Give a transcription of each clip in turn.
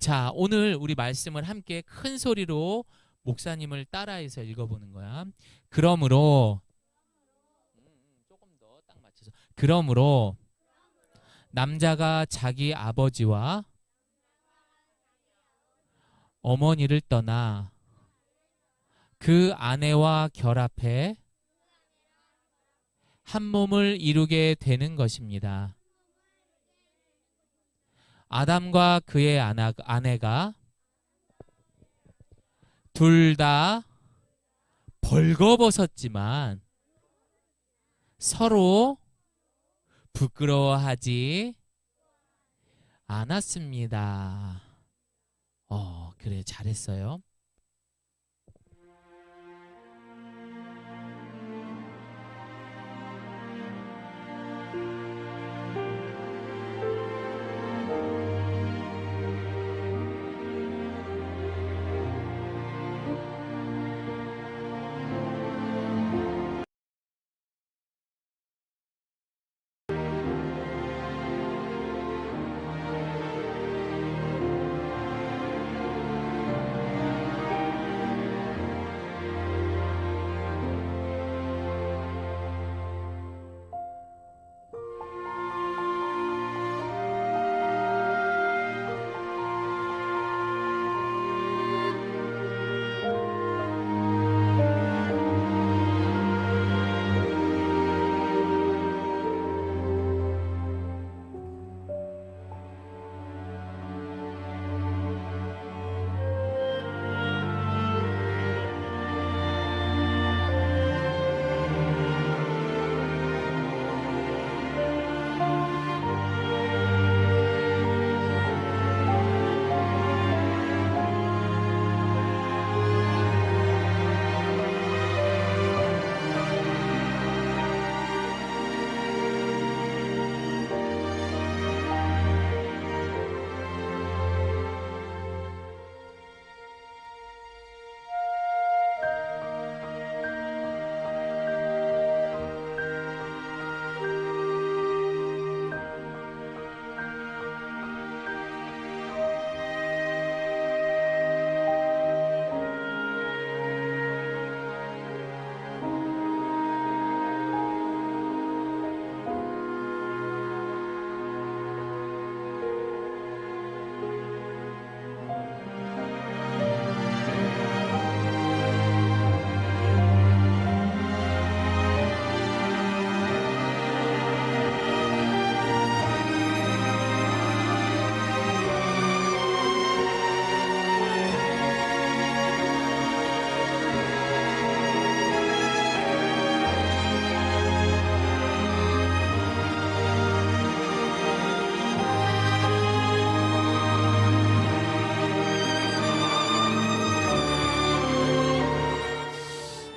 자, 오늘 우리 말씀을 함께 큰 소리로 목사님을 따라해서 읽어보는 거야. 그러므로 조금 더 딱 맞춰서. 그러므로 남자가 자기 아버지와 어머니를 떠나 그 아내와 결합해 한 몸을 이루게 되는 것입니다. 아담과 그의 아내가 둘 다 벌거벗었지만 서로 부끄러워하지 않았습니다. 그래, 잘했어요.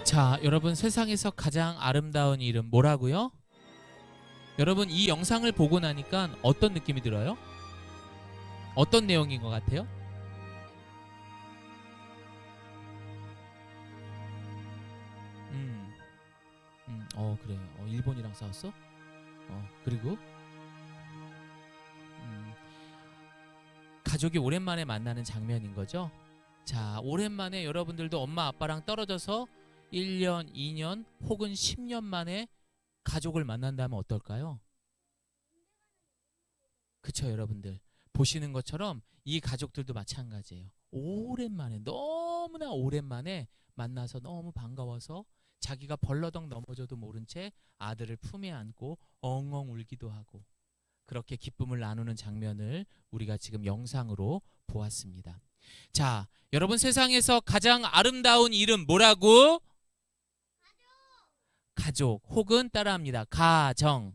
자, 여러분, 세상에서 가장 아름다운 이름 뭐라고요? 여러분, 이 영상을 보고 나니까 어떤 느낌이 들어요? 어떤 내용인 것 같아요? 그래. 일본이랑 싸웠어? 그리고 가족이 오랜만에 만나는 장면인 거죠. 자, 오랜만에 여러분들도 엄마 아빠랑 떨어져서 1년, 2년 혹은 10년 만에 가족을 만난다면 어떨까요? 그쵸, 여러분들. 보시는 것처럼 이 가족들도 마찬가지예요. 오랜만에, 너무나 오랜만에 만나서 너무 반가워서 자기가 벌러덩 넘어져도 모른 채 아들을 품에 안고 엉엉 울기도 하고, 그렇게 기쁨을 나누는 장면을 우리가 지금 영상으로 보았습니다. 자, 여러분, 세상에서 가장 아름다운 이름 뭐라고? 가족, 혹은 따라합니다. 가정.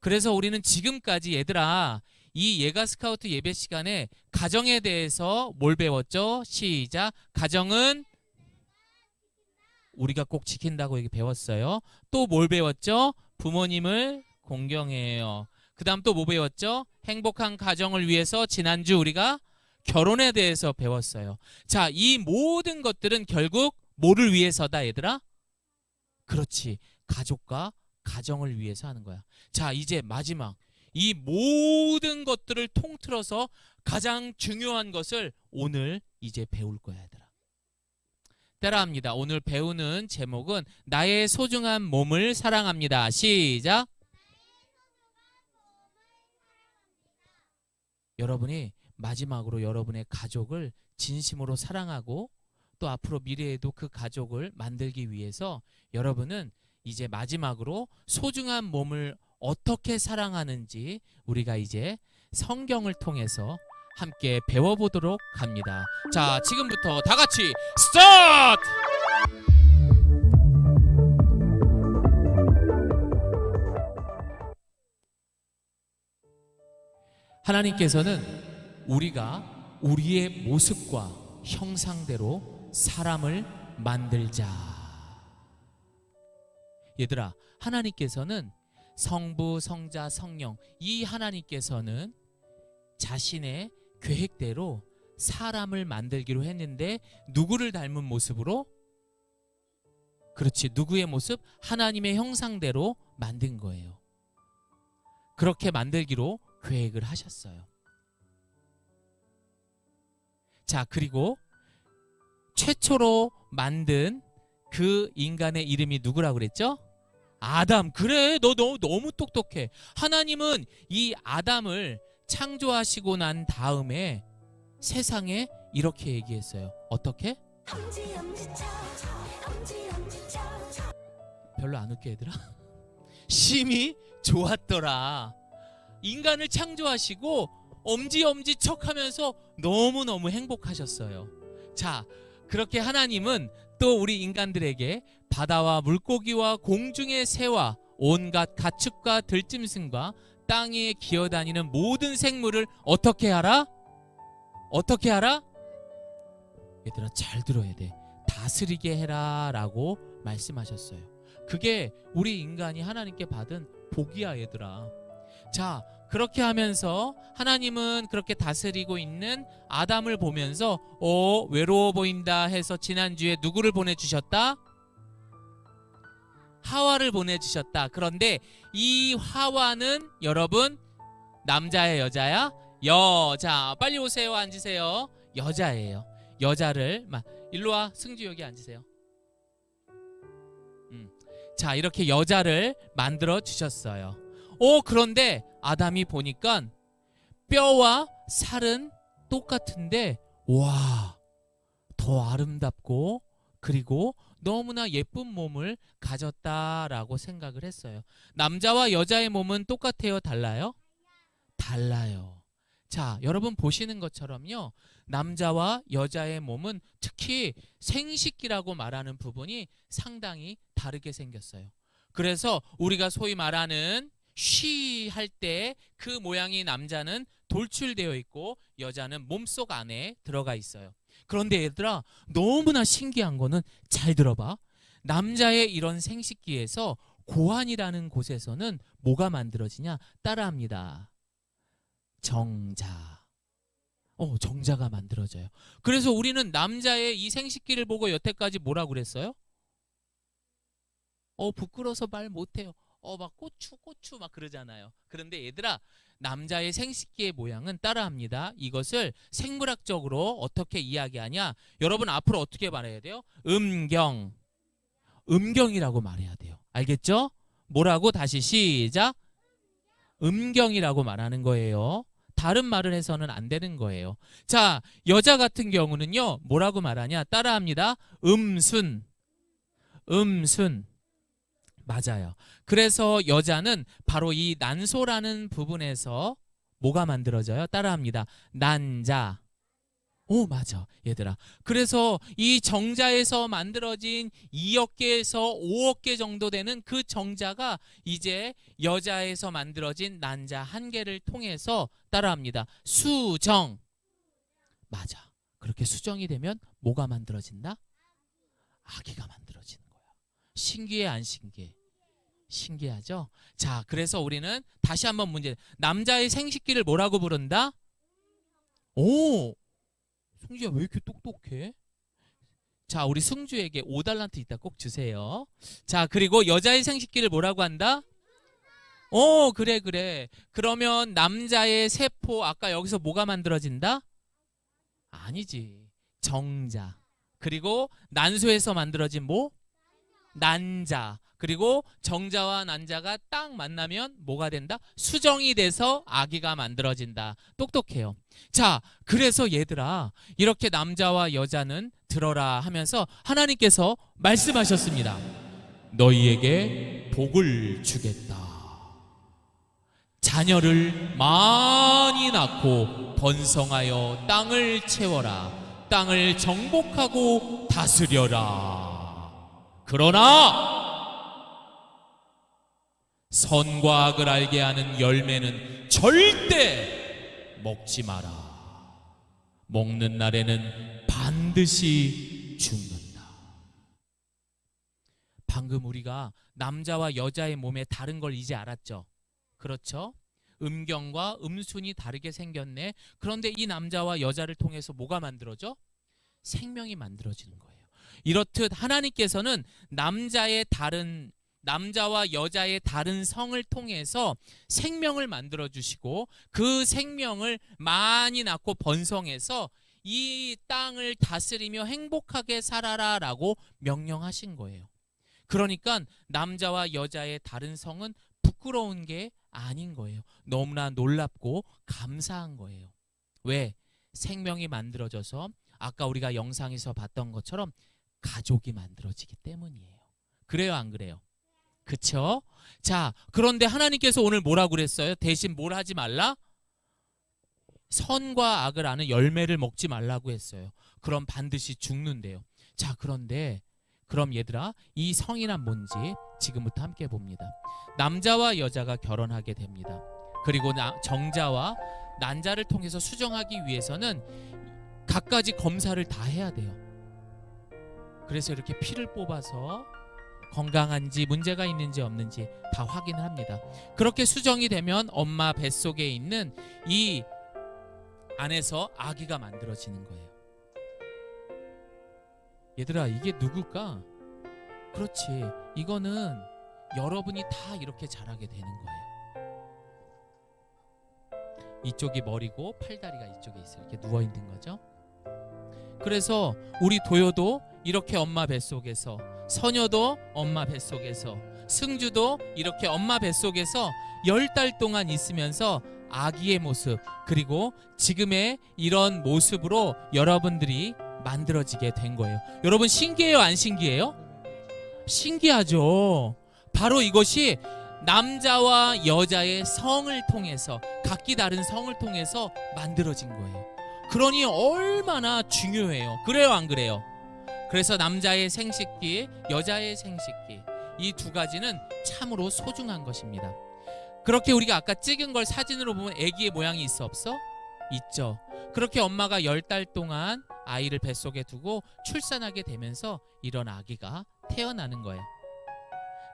그래서 우리는 지금까지 얘들아, 이 예가 스카우트 예배 시간에 가정에 대해서 뭘 배웠죠? 시작. 가정은 우리가 꼭 지킨다고 얘기 배웠어요. 또 뭘 배웠죠? 부모님을 공경해요. 그 다음 또 뭐 배웠죠? 행복한 가정을 위해서 지난주 우리가 결혼에 대해서 배웠어요. 자, 이 모든 것들은 결국 뭐를 위해서다, 얘들아? 그렇지, 가족과 가정을 위해서 하는 거야. 자, 이제 마지막, 이 모든 것들을 통틀어서 가장 중요한 것을 오늘 이제 배울 거야, 얘들아. 따라합니다. 오늘 배우는 제목은 나의 소중한 몸을 사랑합니다. 시작. 여러분이 마지막으로 여러분의 가족을 진심으로 사랑하고 또 앞으로 미래에도 그 가족을 만들기 위해서 여러분은 이제 마지막으로 소중한 몸을 어떻게 사랑하는지 우리가 이제 성경을 통해서 함께 배워보도록 합니다. 자, 지금부터 다 같이 스타트! 하나님께서는 우리가 우리의 모습과 형상대로 사람을 만들자. 얘들아, 하나님께서는 성부, 성자, 성령, 이 하나님께서는 자신의 계획대로 사람을 만들기로 했는데 누구를 닮은 모습으로? 그렇지, 누구의 모습? 하나님의 형상대로 만든 거예요. 그렇게 만들기로 계획을 하셨어요. 자, 그리고 최초로 만든 그 인간의 이름이 누구라고 그랬죠? 아담. 그래, 너 너무 똑똑해. 하나님은 이 아담을 창조하시고 난 다음에 세상에 이렇게 얘기했어요. 어떻게? 별로 안 웃겨, 얘들아? 심히 좋았더라. 인간을 창조하시고 엄지척하면서 너무너무 행복하셨어요. 자, 그렇게 하나님은 또 우리 인간들에게 바다와 물고기와 공중의 새와 온갖 가축과 들짐승과 땅에 기어다니는 모든 생물을 어떻게 하라? 어떻게 하라? 얘들아, 잘 들어야 돼. 다스리게 해라 라고 말씀하셨어요. 그게 우리 인간이 하나님께 받은 복이야, 얘들아. 자, 그렇게 하면서 하나님은 그렇게 다스리고 있는 아담을 보면서 외로워 보인다 해서 지난주에 누구를 보내주셨다? 하와를 보내주셨다. 그런데 이 하와는 여러분 남자야, 여자야? 여자. 빨리 오세요. 앉으세요. 여자예요. 여자를 일로 와. 승주 여기 앉으세요. 자, 이렇게 여자를 만들어 주셨어요. 그런데 아담이 보니까 뼈와 살은 똑같은데 와, 더 아름답고 그리고 너무나 예쁜 몸을 가졌다라고 생각을 했어요. 남자와 여자의 몸은 똑같아요? 달라요? 달라요. 자, 여러분 보시는 것처럼요, 남자와 여자의 몸은 특히 생식기라고 말하는 부분이 상당히 다르게 생겼어요. 그래서 우리가 소위 말하는 쉬 할 때 그 모양이 남자는 돌출되어 있고 여자는 몸속 안에 들어가 있어요. 그런데 얘들아, 너무나 신기한 거는 잘 들어봐. 남자의 이런 생식기에서 고환이라는 곳에서는 뭐가 만들어지냐? 따라합니다. 정자. 정자가 만들어져요. 그래서 우리는 남자의 이 생식기를 보고 여태까지 뭐라고 그랬어요? 부끄러워서 말 못해요. 막 고추 막 그러잖아요. 그런데 얘들아, 남자의 생식기의 모양은 따라합니다. 이것을 생물학적으로 어떻게 이야기하냐? 여러분 앞으로 어떻게 말해야 돼요? 음경이라고 말해야 돼요. 알겠죠? 뭐라고? 다시 시작. 음경이라고 말하는 거예요. 다른 말을 해서는 안 되는 거예요. 자, 여자 같은 경우는요, 뭐라고 말하냐? 따라합니다. 음순. 맞아요. 그래서 여자는 바로 이 난소라는 부분에서 뭐가 만들어져요? 따라합니다. 난자. 맞아, 얘들아. 그래서 이 정자에서 만들어진 2억 개에서 5억 개 정도 되는 그 정자가 이제 여자에서 만들어진 난자 1개를 통해서 따라합니다. 수정. 맞아. 그렇게 수정이 되면 뭐가 만들어진다? 아기가 만들어지는 거야. 신기해, 안 신기해? 신기하죠? 자, 그래서 우리는 다시 한번 문제. 남자의 생식기를 뭐라고 부른다? 승주야, 왜 이렇게 똑똑해? 자, 우리 승주에게 5달란트 이따 꼭 주세요. 자, 그리고 여자의 생식기를 뭐라고 한다? 그래, 그래. 그러면 남자의 세포, 아까 여기서 뭐가 만들어진다? 아니지. 정자. 그리고 난소에서 만들어진 뭐? 난자. 그리고 정자와 난자가 딱 만나면 뭐가 된다? 수정이 돼서 아기가 만들어진다. 똑똑해요. 자, 그래서 얘들아, 이렇게 남자와 여자는 들어라 하면서 하나님께서 말씀하셨습니다. 너희에게 복을 주겠다. 자녀를 많이 낳고 번성하여 땅을 채워라. 땅을 정복하고 다스려라. 그러나 선과 악을 알게 하는 열매는 절대 먹지 마라. 먹는 날에는 반드시 죽는다. 방금 우리가 남자와 여자의 몸에 다른 걸 이제 알았죠? 그렇죠? 음경과 음순이 다르게 생겼네. 그런데 이 남자와 여자를 통해서 뭐가 만들어져? 생명이 만들어지는 거예요. 이렇듯 하나님께서는 남자와 여자의 다른 성을 통해서 생명을 만들어 주시고 그 생명을 많이 낳고 번성해서 이 땅을 다스리며 행복하게 살아라라고 명령하신 거예요. 그러니까 남자와 여자의 다른 성은 부끄러운 게 아닌 거예요. 너무나 놀랍고 감사한 거예요. 왜? 생명이 만들어져서 아까 우리가 영상에서 봤던 것처럼 가족이 만들어지기 때문이에요. 그래요, 안 그래요? 그쵸? 자, 그런데 하나님께서 오늘 뭐라고 그랬어요? 대신 뭘 하지 말라? 선과 악을 아는 열매를 먹지 말라고 했어요. 그럼 반드시 죽는데요. 자, 그런데 그럼 얘들아, 이 성이란 뭔지 지금부터 함께 봅니다. 남자와 여자가 결혼하게 됩니다. 그리고 정자와 난자를 통해서 수정하기 위해서는 갖가지 검사를 다 해야 돼요. 그래서 이렇게 피를 뽑아서 건강한지 문제가 있는지 없는지 다 확인을 합니다. 그렇게 수정이 되면 엄마 뱃속에 있는 이 안에서 아기가 만들어지는 거예요. 얘들아, 이게 누굴까? 그렇지, 이거는 여러분이 다 이렇게 자라게 되는 거예요. 이쪽이 머리고 팔다리가 이쪽에 있어요. 이렇게 누워있는 거죠. 그래서 우리 도요도 이렇게 엄마 뱃속에서, 선여도 엄마 뱃속에서, 승주도 이렇게 엄마 뱃속에서 10달 동안 있으면서 아기의 모습, 그리고 지금의 이런 모습으로 여러분들이 만들어지게 된 거예요. 여러분 신기해요, 안 신기해요? 신기하죠. 바로 이것이 남자와 여자의 성을 통해서, 각기 다른 성을 통해서 만들어진 거예요. 그러니 얼마나 중요해요. 그래요, 안 그래요? 그래서 남자의 생식기, 여자의 생식기, 이 두 가지는 참으로 소중한 것입니다. 그렇게 우리가 아까 찍은 걸 사진으로 보면 아기의 모양이 있어, 없어? 있죠. 그렇게 엄마가 10달 동안 아이를 뱃속에 두고 출산하게 되면서 이런 아기가 태어나는 거예요.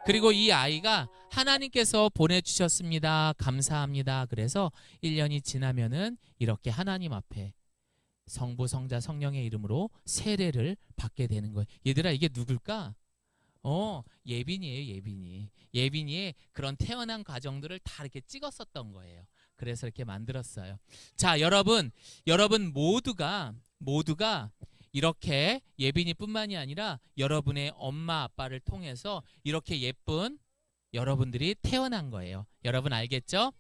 그리고 이 아이가 하나님께서 보내주셨습니다, 감사합니다. 그래서 1년이 지나면은 이렇게 하나님 앞에 성부, 성자, 성령의 이름으로 세례를 받게 되는 거예요. 얘들아, 이게 누굴까? 예빈이에요, 예빈이. 예빈이의 그런 태어난 과정들을 다 이렇게 찍었었던 거예요. 그래서 이렇게 만들었어요. 자, 여러분 모두가 이렇게 예빈이뿐만이 아니라 여러분의 엄마 아빠를 통해서 이렇게 예쁜 여러분들이 태어난 거예요. 여러분 알겠죠?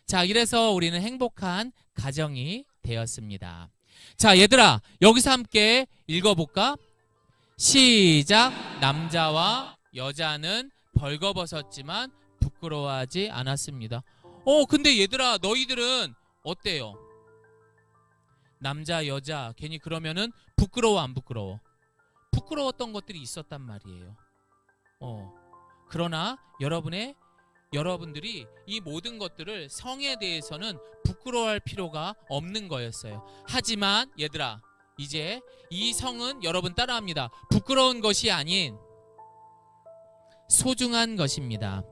자, 이래서 우리는 행복한 가정이 되었습니다. 자, 얘들아, 여기서 함께 읽어볼까? 시작. 남자와 여자는 벌거벗었지만 부끄러워하지 않았습니다. 근데 얘들아, 너희들은 어때요? 남자, 여자 괜히 그러면은 부끄러워, 안 부끄러워? 부끄러웠던 것들이 있었단 말이에요. 그러나 여러분들이 이 모든 것들을 성에 대해서는 부끄러워할 필요가 없는 거였어요. 하지만 얘들아, 이제 이 성은 여러분 따라합니다. 부끄러운 것이 아닌 소중한 것입니다.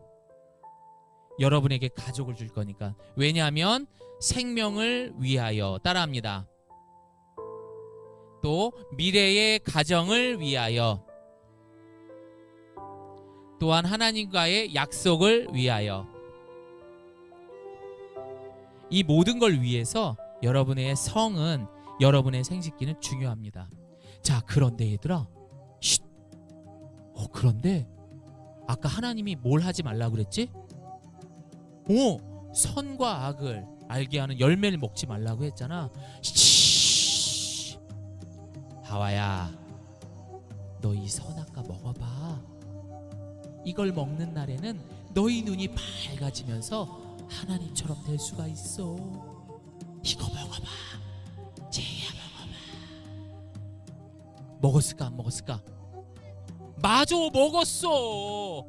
여러분에게 가족을 줄 거니까. 왜냐하면 생명을 위하여, 따라합니다. 또 미래의 가정을 위하여, 또한 하나님과의 약속을 위하여. 이 모든 걸 위해서 여러분의 성은, 여러분의 생식기는 중요합니다. 자, 그런데 얘들아, 그런데 아까 하나님이 뭘 하지 말라고 그랬지? 선과 악을 알게 하는 열매를 먹지 말라고 했잖아. 하와야, 너 이 선악과 먹어봐. 이걸 먹는 날에는 너희 눈이 밝아지면서 하나님처럼 될 수가 있어. 이거 먹어봐. 제야 먹어봐. 먹었을까 안 먹었을까? 맞아, 먹었어.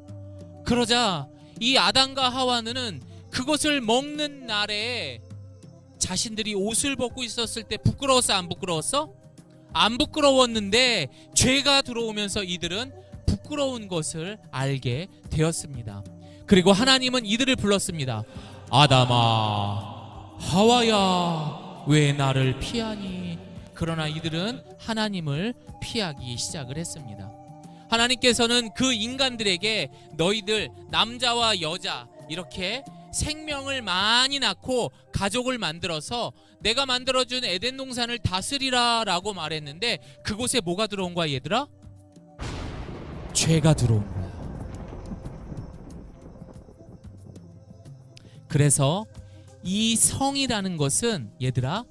그러자 이 아담과 하와는 그것을 먹는 날에 자신들이 옷을 벗고 있었을 때 부끄러웠어 안 부끄러웠어? 안 부끄러웠는데 죄가 들어오면서 이들은 부끄러운 것을 알게 되었습니다. 그리고 하나님은 이들을 불렀습니다. 아담아, 하와야, 왜 나를 피하니? 그러나 이들은 하나님을 피하기 시작을 했습니다. 하나님께서는 그 인간들에게 너희들 남자와 여자 이렇게 생명을 많이 낳고 가족을 만들어서 내가 만들어준 에덴 동산을 다스리라 라고 말했는데, 그곳에 뭐가 들어온 거야 얘들아? 죄가 들어온 거야. 그래서 이 성이라는 것은 얘들아,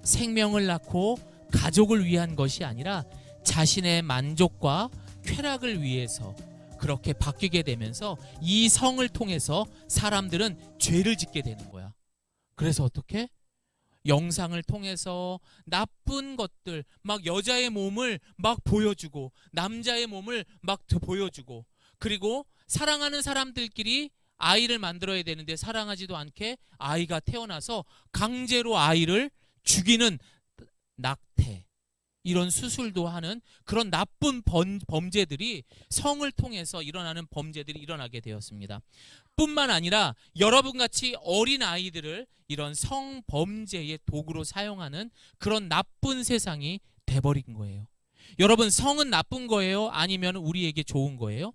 생명을 낳고 가족을 위한 것이 아니라 자신의 만족과 쾌락을 위해서 그렇게 바뀌게 되면서 이 성을 통해서 사람들은 죄를 짓게 되는 거야. 그래서 어떻게? 영상을 통해서 나쁜 것들, 막 여자의 몸을 막 보여주고 남자의 몸을 막 보여주고, 그리고 사랑하는 사람들끼리 아이를 만들어야 되는데 사랑하지도 않게 아이가 태어나서 강제로 아이를 죽이는 낙태, 이런 수술도 하는 그런 나쁜 범죄들이 성을 통해서 일어나는 범죄들이 일어나게 되었습니다. 뿐만 아니라 여러분같이 어린 아이들을 이런 성범죄의 도구로 사용하는 그런 나쁜 세상이 돼버린 거예요. 여러분, 성은 나쁜 거예요? 아니면 우리에게 좋은 거예요?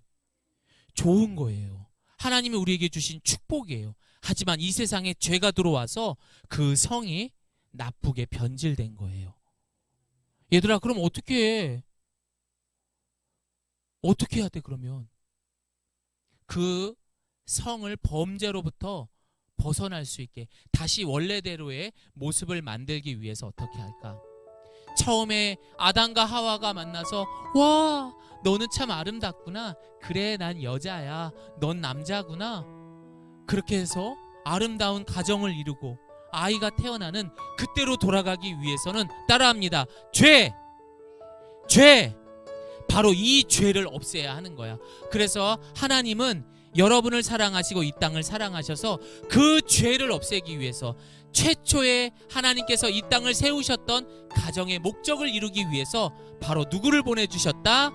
좋은 거예요. 하나님이 우리에게 주신 축복이에요. 하지만 이 세상에 죄가 들어와서 그 성이 나쁘게 변질된 거예요. 얘들아, 그럼 어떻게 해? 어떻게 해야 돼 그러면? 그 성을 범죄로부터 벗어날 수 있게 다시 원래대로의 모습을 만들기 위해서 어떻게 할까? 처음에 아담과 하와가 만나서, 와, 너는 참 아름답구나. 그래, 난 여자야. 넌 남자구나. 그렇게 해서 아름다운 가정을 이루고 아이가 태어나는 그때로 돌아가기 위해서는 따라합니다. 죄! 바로 이 죄를 없애야 하는 거야. 그래서 하나님은 여러분을 사랑하시고 이 땅을 사랑하셔서 그 죄를 없애기 위해서 최초에 하나님께서 이 땅을 세우셨던 가정의 목적을 이루기 위해서 바로 누구를 보내주셨다?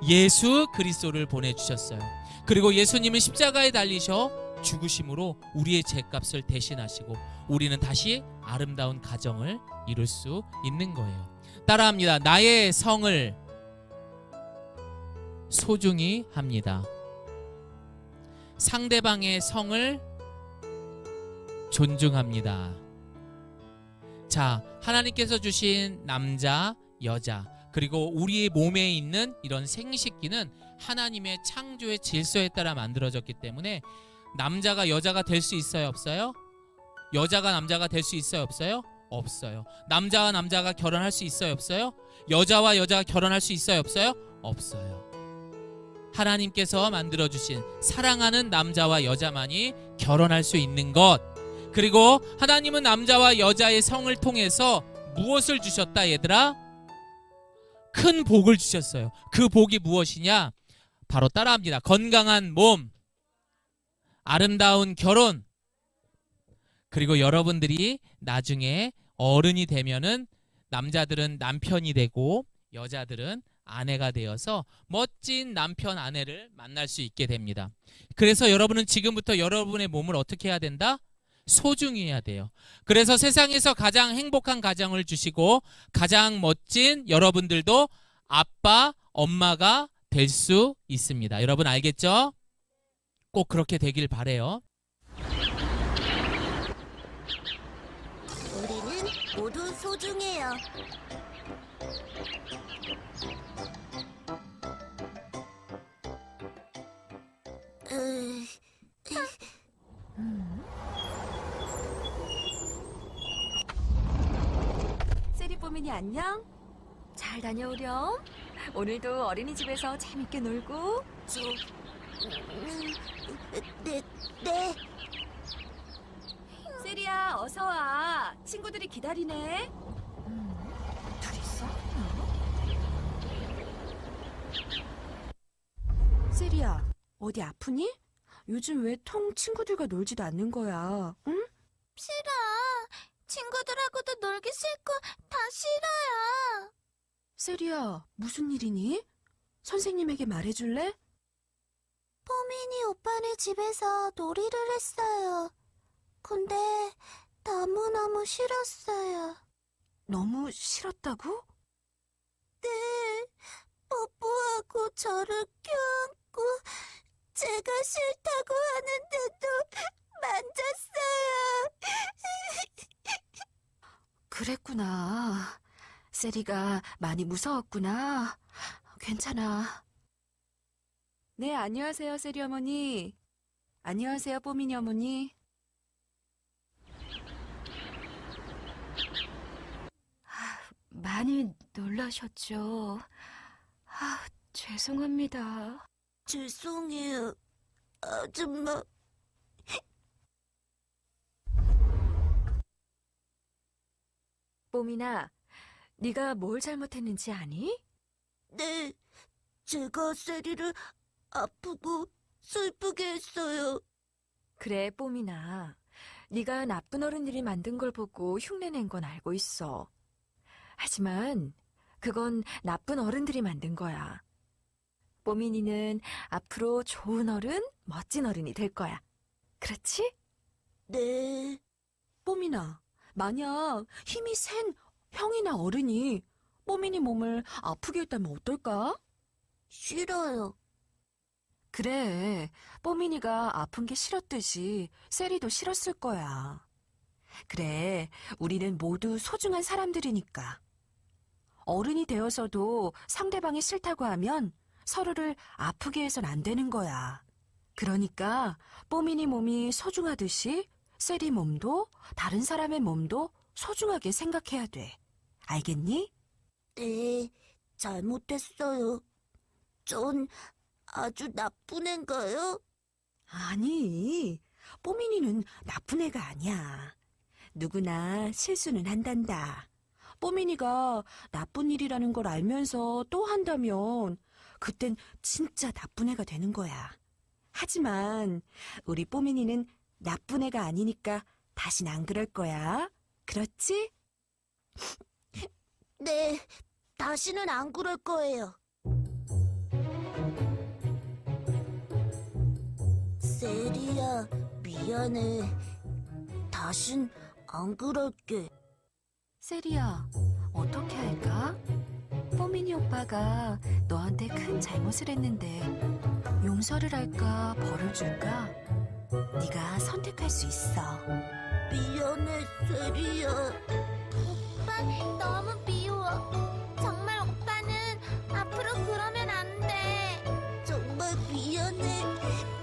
예수 그리스도를 보내주셨어요. 그리고 예수님은 십자가에 달리셔 죽으심으로 우리의 죄값을 대신하시고 우리는 다시 아름다운 가정을 이룰 수 있는 거예요. 따라합니다. 나의 성을 소중히 합니다. 상대방의 성을 존중합니다. 자, 하나님께서 주신 남자, 여자, 그리고 우리의 몸에 있는 이런 생식기는 하나님의 창조의 질서에 따라 만들어졌기 때문에 남자가 여자가 될 수 있어요, 없어요? 여자가 남자가 될 수 있어요, 없어요? 없어요. 남자와 남자가 결혼할 수 있어요, 없어요? 여자와 여자가 결혼할 수 있어요, 없어요? 없어요. 하나님께서 만들어주신 사랑하는 남자와 여자만이 결혼할 수 있는 것, 그리고 하나님은 남자와 여자의 성을 통해서 무엇을 주셨다 얘들아? 큰 복을 주셨어요. 그 복이 무엇이냐? 바로 따라합니다. 건강한 몸, 아름다운 결혼, 그리고 여러분들이 나중에 어른이 되면은 남자들은 남편이 되고 여자들은 아내가 되어서 멋진 남편 아내를 만날 수 있게 됩니다. 그래서 여러분은 지금부터 여러분의 몸을 어떻게 해야 된다? 소중히 해야 돼요. 그래서 세상에서 가장 행복한 가정을 주시고 가장 멋진 여러분들도 아빠, 엄마가 될 수 있습니다. 여러분 알겠죠? 꼭 그렇게 되길 바래요. 모두 소중해요. 세리뽀민이 안녕? 잘 다녀오렴. 오늘도 어린이집에서 재밌게 놀고. 네, 네. 세리야, 어서 와. 친구들이 기다리네. 둘이 싸우나? 세리야, 어디 아프니? 요즘 왜 통 친구들과 놀지도 않는 거야? 응? 싫어. 친구들하고도 놀기 싫고 다 싫어요. 세리야, 무슨 일이니? 선생님에게 말해줄래? 포민이 오빠네 집에서 놀이를 했어요. 근데 너무너무 싫었어요. 너무 싫었다고? 네, 뽀뽀하고 저를 껴안고 제가 싫다고 하는데도 만졌어요. 그랬구나. 세리가 많이 무서웠구나. 괜찮아. 네, 안녕하세요, 세리 어머니. 안녕하세요, 뽀미니 어머니. 많이 놀라셨죠? 죄송합니다. 죄송해요, 아줌마. 뽀미나, 네가 뭘 잘못했는지 아니? 네, 제가 세리를 아프고 슬프게 했어요. 그래, 뽀미나. 네가 나쁜 어른들이 만든 걸 보고 흉내낸 건 알고 있어. 하지만 그건 나쁜 어른들이 만든 거야. 뽀미니는 앞으로 좋은 어른, 멋진 어른이 될 거야. 그렇지? 네, 뽀미나, 만약 힘이 센 형이나 어른이 뽀미니 몸을 아프게 했다면 어떨까? 싫어요. 그래, 뽀미니가 아픈 게 싫었듯이 세리도 싫었을 거야. 그래, 우리는 모두 소중한 사람들이니까. 어른이 되어서도 상대방이 싫다고 하면 서로를 아프게 해선 안 되는 거야. 그러니까 뽀미니 몸이 소중하듯이 세리 몸도 다른 사람의 몸도 소중하게 생각해야 돼. 알겠니? 네, 잘못했어요. 전 아주 나쁜 애인가요? 아니, 뽀미니는 나쁜 애가 아니야. 누구나 실수는 한단다. 뽀미니가 나쁜 일이라는 걸 알면서 또 한다면 그땐 진짜 나쁜 애가 되는 거야. 하지만 우리 뽀미니는 나쁜 애가 아니니까 다신 안 그럴 거야. 그렇지? 네, 다시는 안 그럴 거예요. 세리야, 미안해. 다신 안 그럴게. 세리야, 어떻게 할까? 뽀미니 오빠가 너한테 큰 잘못을 했는데 용서를 할까, 벌을 줄까? 네가 선택할 수 있어. 미안해, 세리야. 오빠, 너무 미워. 정말 오빠는 앞으로 그러면 안 돼. 정말 미안해.